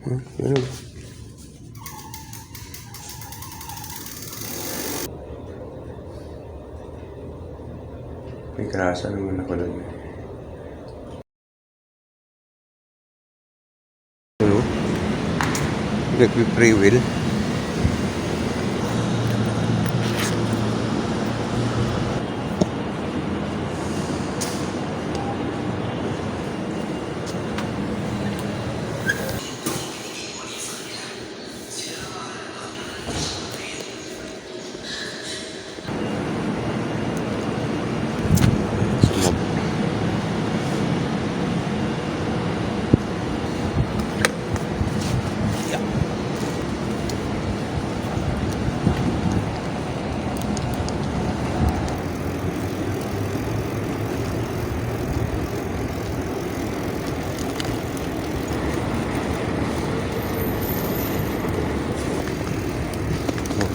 Ganun. May krasa naman ako doon. Ano? Nag-free will.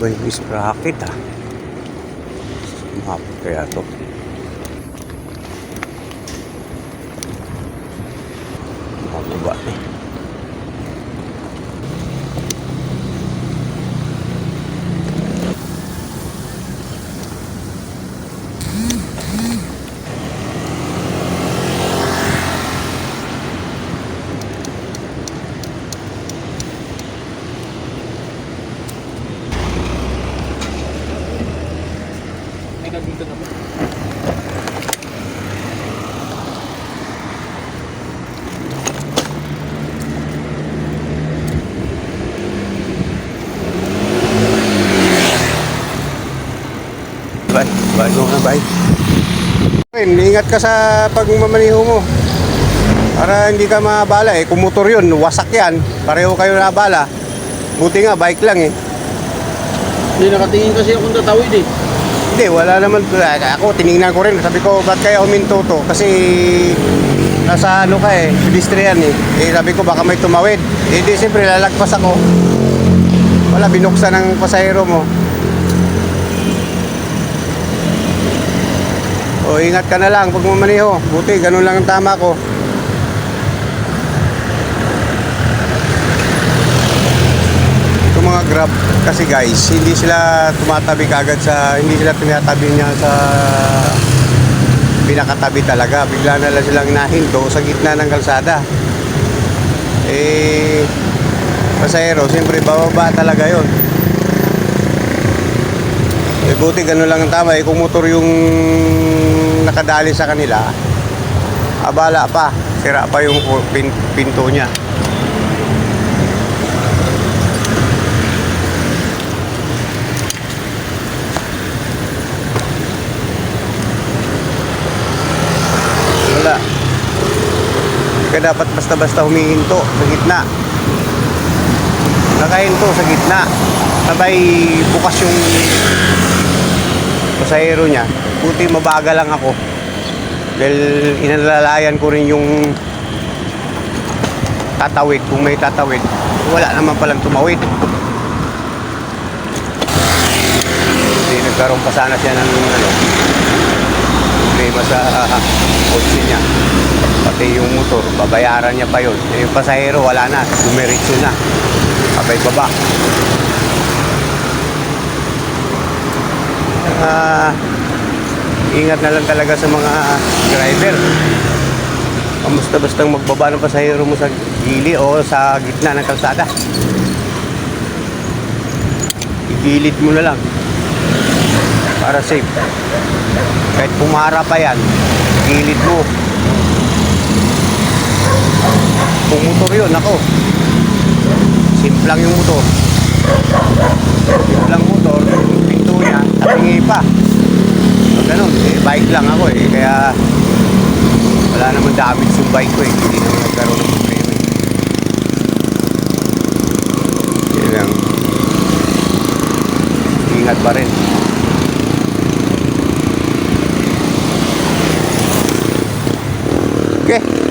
Mabay yung sprocket Mapot kaya to. Mababa Dito na po. Bago na bye. Ingat ka sa pagmamaniho mo. Para hindi ka mabala kung motor yun, wasak yan. Pareho kayo nabala. Buti nga, bike lang Hindi nakatingin kasi akong tatawid Hindi, wala naman. Ako, tinignan ko rin. Sabi ko, ba't kaya uminto to? Kasi nasa ano ka pedestrian sabi ko, baka may tumawid. Di, siyempre, lalagpas ako. Wala, binuksan ng pasahero mo. O, ingat ka na lang pag mamaniho. Buti, ganun lang ang tama ko. Itong mga Grab kasi guys, hindi sila tumatabi kagad hindi sila tinatabi niya sa pinakatabi talaga. Bigla na lang silang nahinto sa gitna ng kalsada. Pasahero, siyempre bababa talaga yon. Buti ganun lang ang tama kung motor yung nakadali sa kanila, abala pa, sira pa yung pinto niya. Wala, hindi ka dapat basta-basta humihinto sa gitna. Nakahinto sa gitna, sabay bukas yung pasahero niya. Buti mabagal lang ako dahil inalalayan ko rin yung tatawid. Kung may tatawid, wala naman palang tumawid. Hindi nagkaroon pa sana siya ng problema sa kotse niya. Pati yung motor, babayaran niya pa yun. Yung pasahero, wala na, dumiretso na, sabay baba. Ingat na lang talaga sa mga driver. Basta-basta magbaba ng pasahero mo sa gilid o sa gitna ng kalsada. Igilid mo na lang para safe. Kahit pumara pa yan, gilid mo. Kung motor yun, ako, simplang yung motor. Simplang motor, yung pinto niya, tatingi pa. Ganun, bike lang ako kaya wala naman damage yung bike ko hindi naman nagkaroon ng problema Yun lang, ingat pa rin. Okay.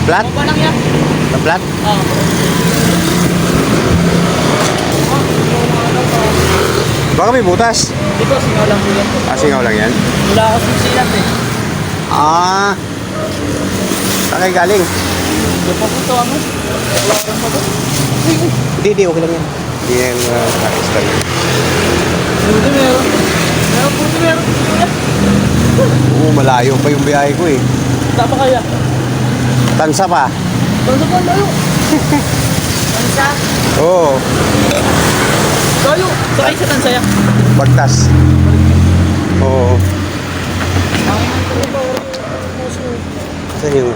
Flat? Baba lang yan. Sa flat? Oo. Baka may butas. Dito, singaw lang po yan. Singaw lang yan. Wala kasi silat eh. Ah. Saan kayo galing? Yung papunto ano? Wala rin pa doon. Hindi, okay lang yan. Hindi yan kakis lang yan. Buti meron. Buti meron. Oo, malayo pa yung biyahe ko eh. Tapa kaya? Tansa pa. Tansa pa, layo. Tansa? Oo. Layo. Sakay sa Tansaya. Bagtas. Oo. Saan yung...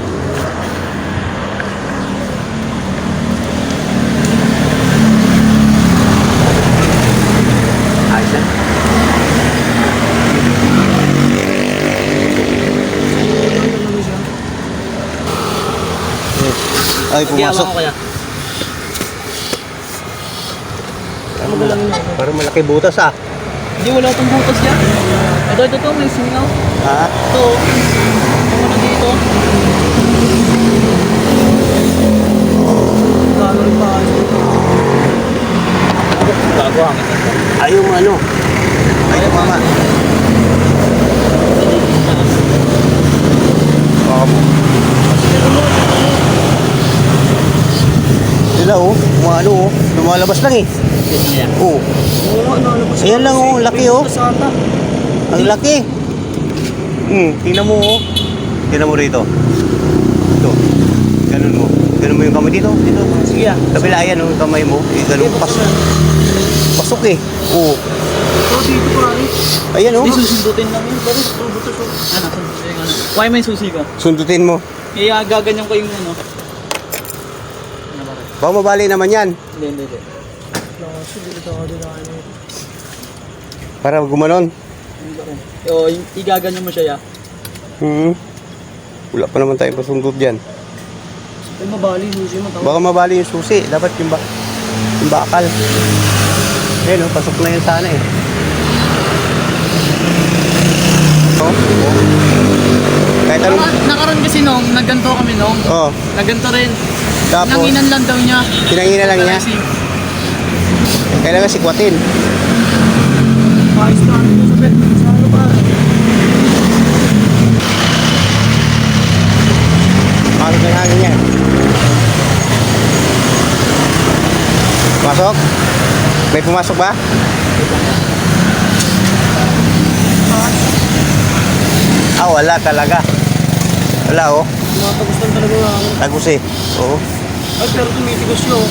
Ayos na. Ay, pumasok. Ko kaya. Parang malaki butas ah. Hindi, wala itong butas dyan. Ito, may singaw. Ha? Ito. Yung ano dito. Gano'n rin pa. Bago hangin. Ay, yung ano. Ay, yung mama. Baka mo. Sila oh, mga ano oh, lumalabas lang eh. Oo. Ayan lang oh, laki oh. Ang laki. Tingnan mo oh. Tingnan mo rito. Ito. Ganun mo. Ganun mo yung kamay dito. Dito. Sige ah. Kabila yan oh, yung kamay mo. Ganun pasok. Pasok eh. Oo. Ito, dito pa rin. Ayan oh. Hindi susundutin lang yun. Pero buto to. Ano, sundutin ano. Why may susi ko? Sundutin mo. Kaya gaganyan ko yung ano. Baka mabali naman yan. Hindi. Para gumanon. O, igaganyan mo siya ya. Wala pa naman tayong pasundot dyan. Ay, mabali, susi mo. Baka mabali yung susi. Dapat yung bakal. Ayun oh, pasok na yun sana eh. Oh. Kahit anong... Nakaroon kasi nung, nagganto kami nung. Oh. Nagganto rin. Tapos, Nanginan lang daw niya. tinangina lang niya. Kailangan sikwatin. Ayos na ano sa bed. Sa ano pa? Pasok na hangin yan. Pasok? May pumasok ba? Wala talaga. Wala oh. Nakatagusan talaga nga ako. Tagus eh. Oo. Ay, pero tumitigas yun.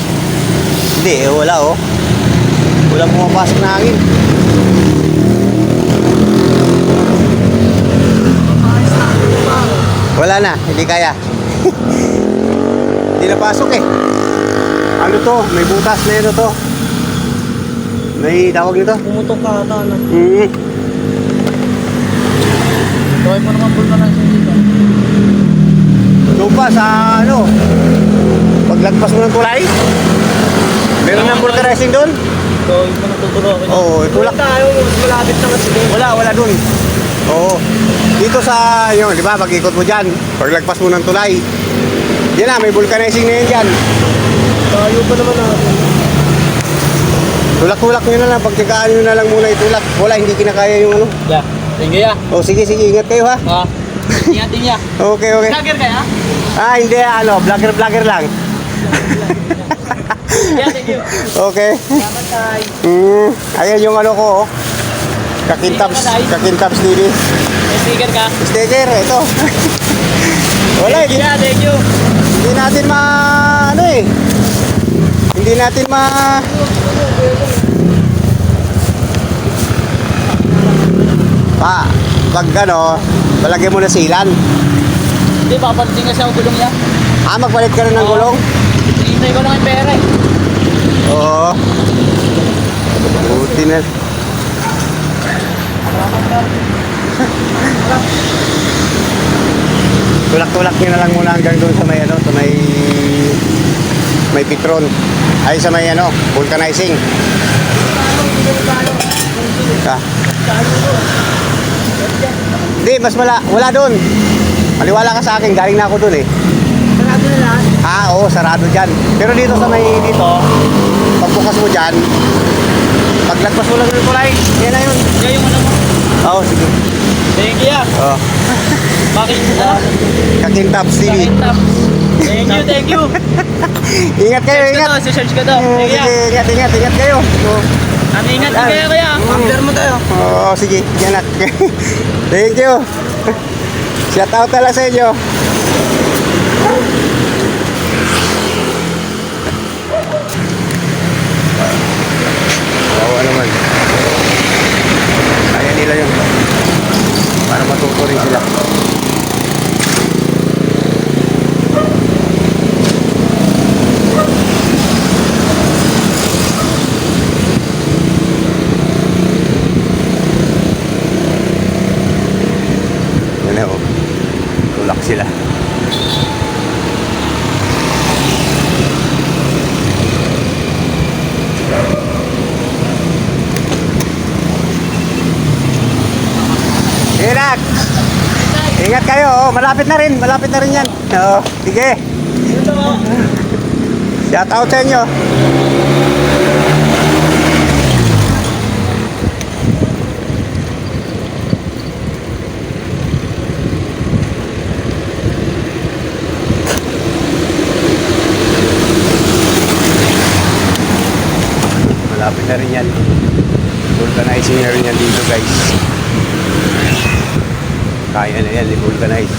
Hindi eh, wala oh. Wala pumapasok na hangin. Ayos na ano pa. Wala na, hindi kaya. Hindi napasok eh. Ano to? May butas na ito to. May tawag nito? Pumutok ka ata na. Gawin mo naman vulcanizing dito. Doon pa sa ano? Paglagpas mo ng tulay? Meron ng vulcanizing doon? Gawin mo natutulokin. Oo, itulak. Tayo, malapit na kasi doon. Wala doon. Oo. Dito sa, yun, di ba, pag-ikot mo dyan, paglagpas mo ng tulay. Yan na, may vulcanizing na yun dyan. Tayo pa naman natin. Tulak-tulak nyo na lang, pagtsagaan nyo na lang muna itulak. Wala, hindi kinakaya yung ano. Yeah. Sige ya. O sige, ingat kayo ha. Ingatin niya. Okay. Vlogger kaya? Hindi, vlogger lang. Yeah, thank you. Okay. Salamat tayo. Ayan yung ano ko, oh. Kakintabs TV. May sticker ka? Sticker, ito. Wala, Yeah, thank you. hindi natin hindi natin pag ano, palagay mo na silan. Hindi, papansin kasi ako gulong niya. Magpalit ka na ng gulong? Hintay ko lang yung pera eh. Oo. Buti na. Tulak-tulak nyo na lang muna hanggang doon sa may ano, sa may pitron. Ay sa may ano, vulcanizing. Hindi, wala doon. Maliwala ka sa akin, galing na ako doon eh. na lahat. Oo, sarado dyan. Pero dito sa may dito, pagbukas mo dyan, paglagpas mo lang ng tulay, yan na yun. Kaya yung ano mo. Oo, sige. Thank you. Oo. Bakit na? Kakintabs TV. Thank you. Ingat kayo, Search ingat. ko to, search ko to. Thank Sige, you. ingat kayo. Oo. Ingat din kayo kaya. Upload mo tayo. Oo, sige, ingat. Thank you. Shout out na lang sa inyo. Bawa naman. Kaya nila yun. Para matuto rin sila. Yan na, oh. Tulak sila. Irak! Ingat kayo, oh. Malapit na rin yan. Oo, sige. Shout out sa inyo. Malapit na rin yan. Vulcanizing na rin yan dito, guys. Kaya na yan, i-vulcanize.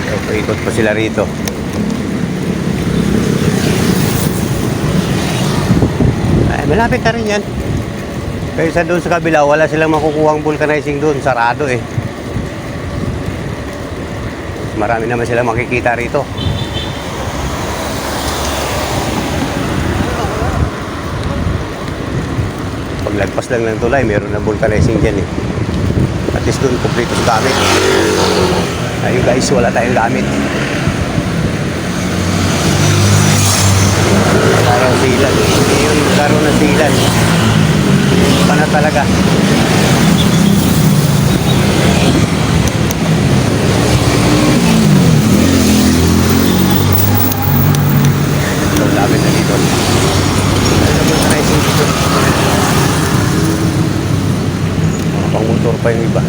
So, paikot pa sila rito. Ay, malapit na rin yan. Kaysa doon sa kabila, wala silang makukuhang vulcanizing doon. Sarado eh. Marami naman silang makikita rito. Paglagpas lang ng tulay, meron na vulcanizing dyan eh. At least doon, kompleto sa gamit. Ayun guys, wala tayong gamit. Parang silan. Hindi yun, karoon ng silan. Pa na talaga. So, dami na dito. Ano naman sa racing dito? Mga pang motor pa yung iba.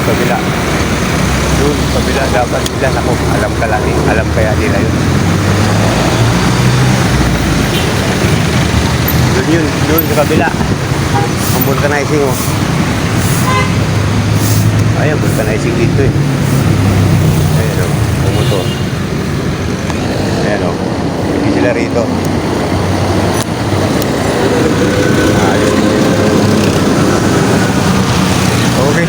Kabila. Doon, kabila dapat sila. Ako, alam ka lang eh. Alam kaya nila yun. Doon yun, doon sa kabila. Ang vulcanizing oh. Ayan, vulcanizing dito eh. Ayan oh, ang motor. Ayan oh, hindi sila rito. Ayun. Okay.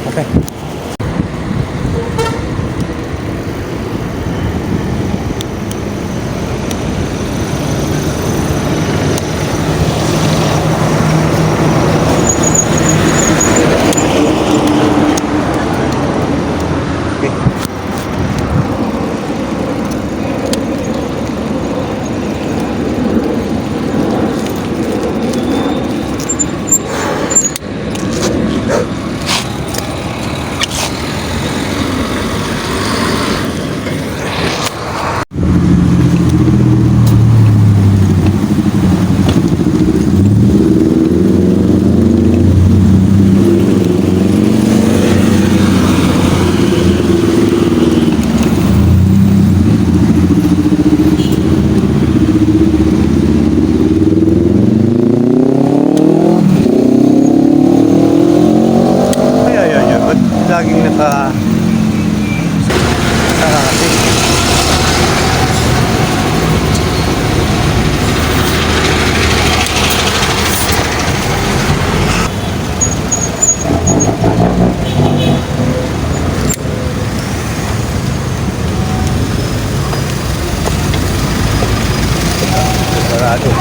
Okay. Ah, kasi. Sarado.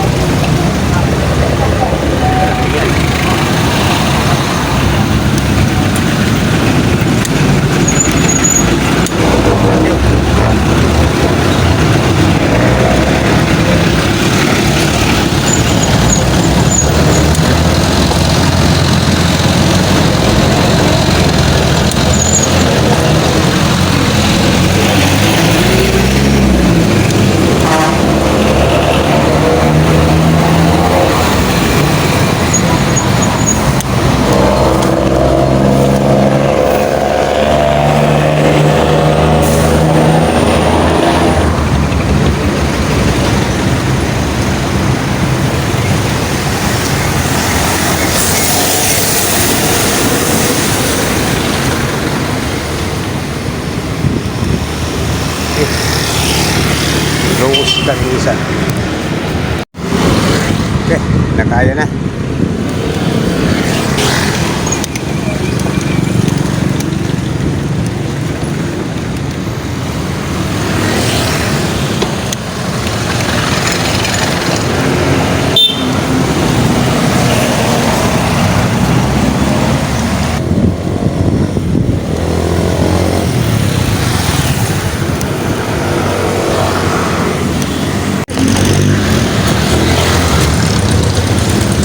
Lungos lang yung isa. Okay, nakaya na.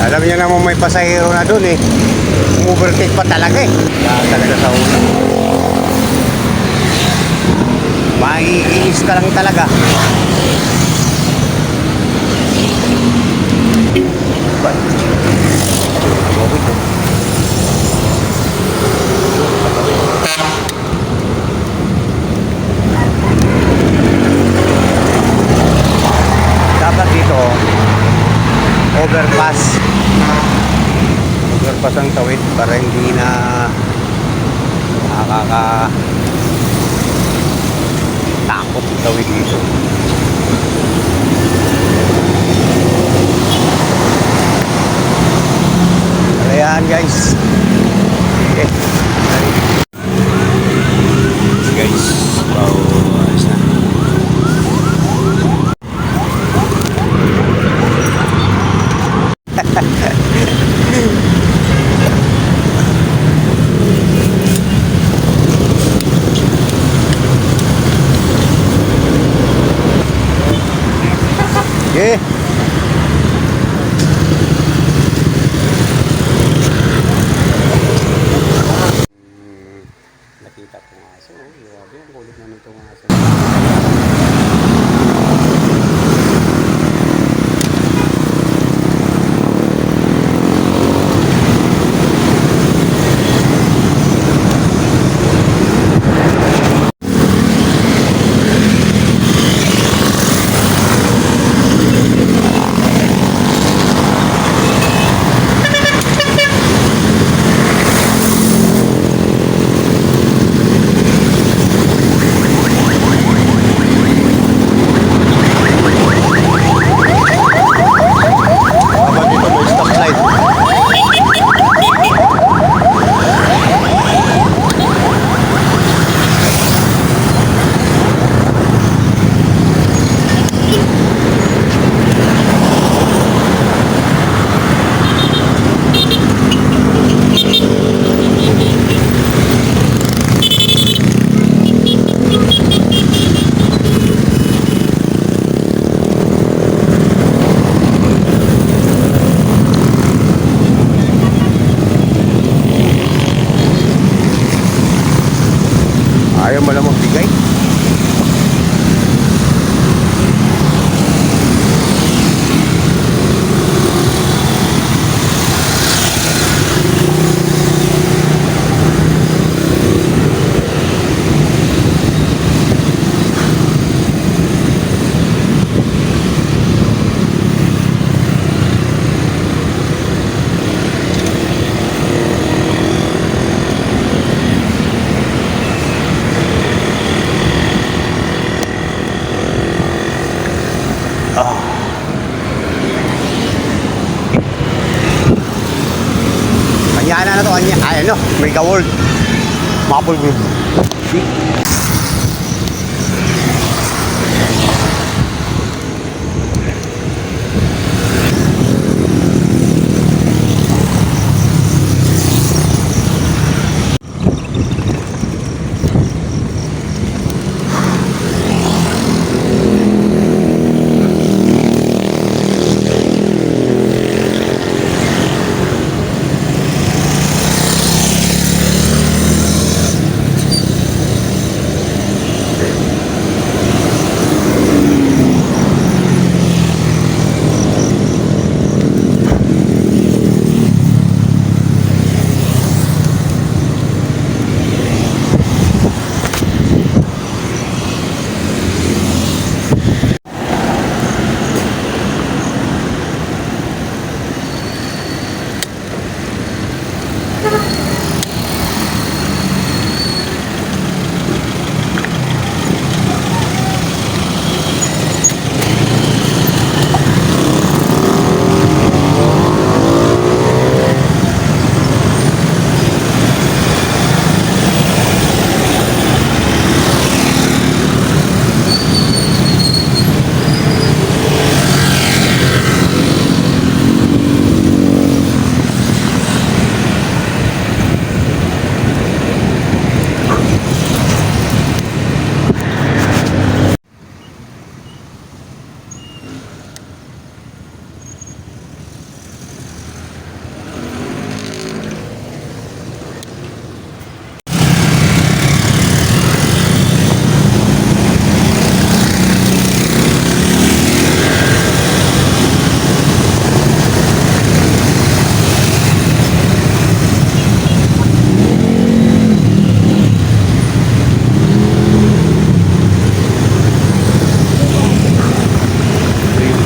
Alam niya naman may pasahero na doon eh. Overtake pa talaga eh. Kaya talaga sa una. Maiinis ka lang talaga. Ba't? Bakit to? Dapat dito overpass ang tawid para hindi na takot tawid dito. Ayan guys, okay. Guys, wow, ayos na. Okay. Nakita ko nga aso. Grabe, ang kulit na nito nga aso. Anyana na to, ay ano, Mega World. Maple Group.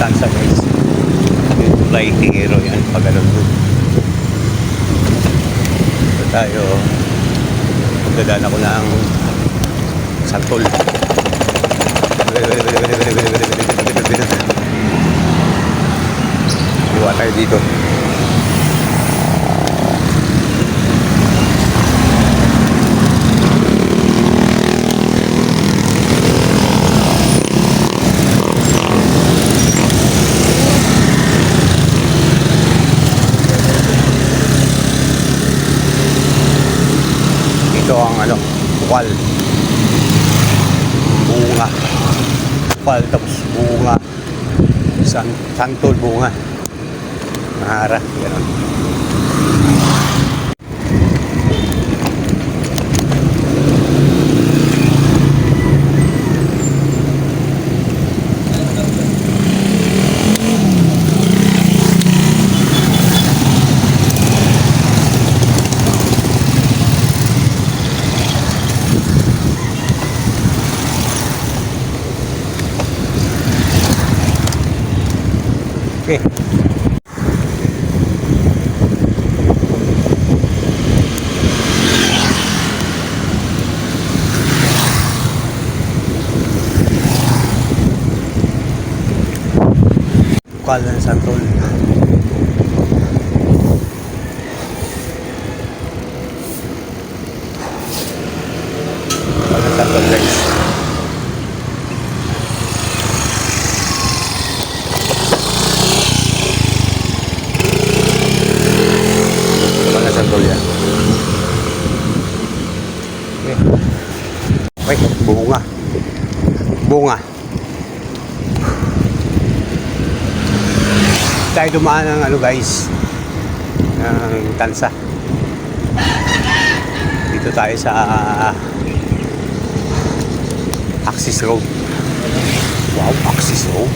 Tansa guys, yung fly hero yan pag ano doon. So tayo, magdadaan ako ng Santol. Iwa tayo dito. Ito ang ano, bukal. Bunga. Bukal tapos bunga. Santol bunga. Mahara, gano'n. Okay. Bukal ng Santol. Bukal ng Santol guys. Santol yan. Okay. Wait, bunga. Bunga. Tayo dumaan ng ano guys, ng Tansa. Dito tayo sa Axis Road. Wow, Axis Road.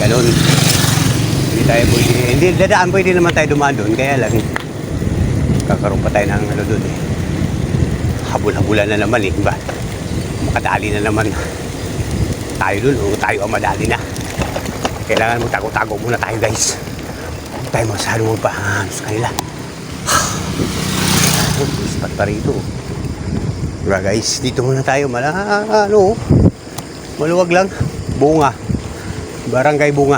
Ganon. Hindi tayo pwede, hindi dadaan, pwede naman tayo dumaan doon, kaya lang kakaroon pa tayo ng ano doon eh. Habol-habulan na naman eh, ba? Makadali na naman tayo doon o tayo ang madali na. Kailangan magtago-tago muna tayo guys. Huwag tayo masyadong magpahanos sa kanila. Ispat pa rito. Diba guys, dito muna tayo. Ano, maluwag lang. Bunga. Barangay Bunga.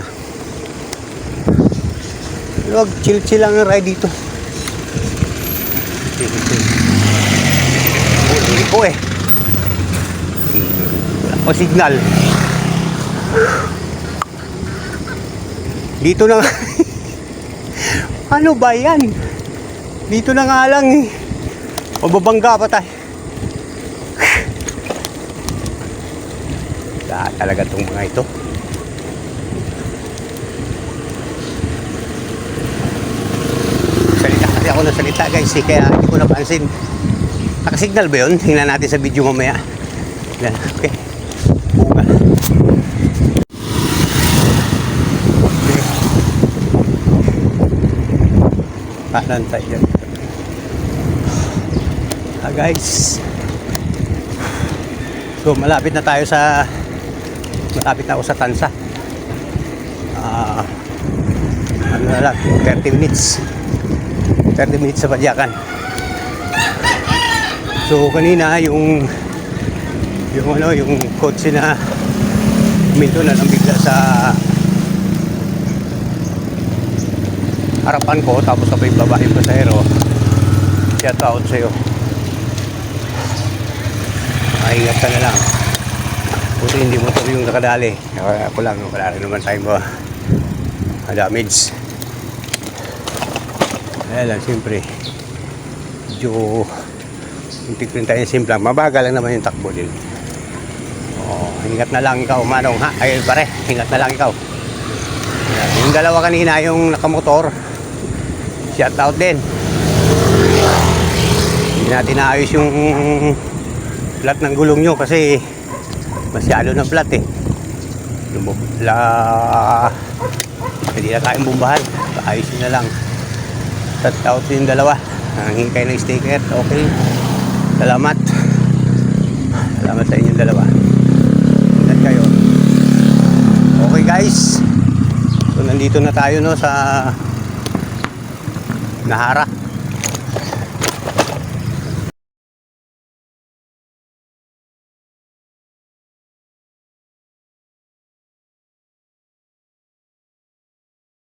Maluwag, chill-chill lang ang ride dito. Hindi po eh. Wala pa signal. Dito na nga. Ano ba yan? Dito na nga lang eh. Mababangga pa tayo. Lahat talaga itong mga ito. Salita kasi ako ng salita guys eh, kaya hindi ko napansin. Nakasignal ba yun? Tingnan natin sa video mamaya. Yan, okay. Bunga. Kanan tayo dyan. Guys. So malapit na tayo sa malapit na ako sa Tansa. Ano na lang, 30 minutes. 30 minutes sa Padyakan. So kanina yung kotse na minto na lang bigla sa harapan ko, tapos sabay baba yung pasahero. Shout out sa'yo. Ingat ka na lang. Buti hindi motor yung nakadali. Ako lang, wala rin naman tayong damage. Kaya lang, siyempre, medyo muntik rin tayo simple. Mabagal lang naman yung takbo din. Ingat na lang ikaw, Manong, ha? Ay, pare, ingat na lang ikaw. Yung dalawa kanina, yung nakamotor, shout out din. Hindi natin naayos yung flat ng gulong nyo kasi masyado ng flat eh. Hindi na tayong bumbahan. Ayusin na lang. Shout out yung dalawa. Nanghingi kayo ng sticker. Okay. Salamat. Salamat sa inyong dalawa. Ingat kayo. Okay guys. So nandito na tayo no sa Nahara.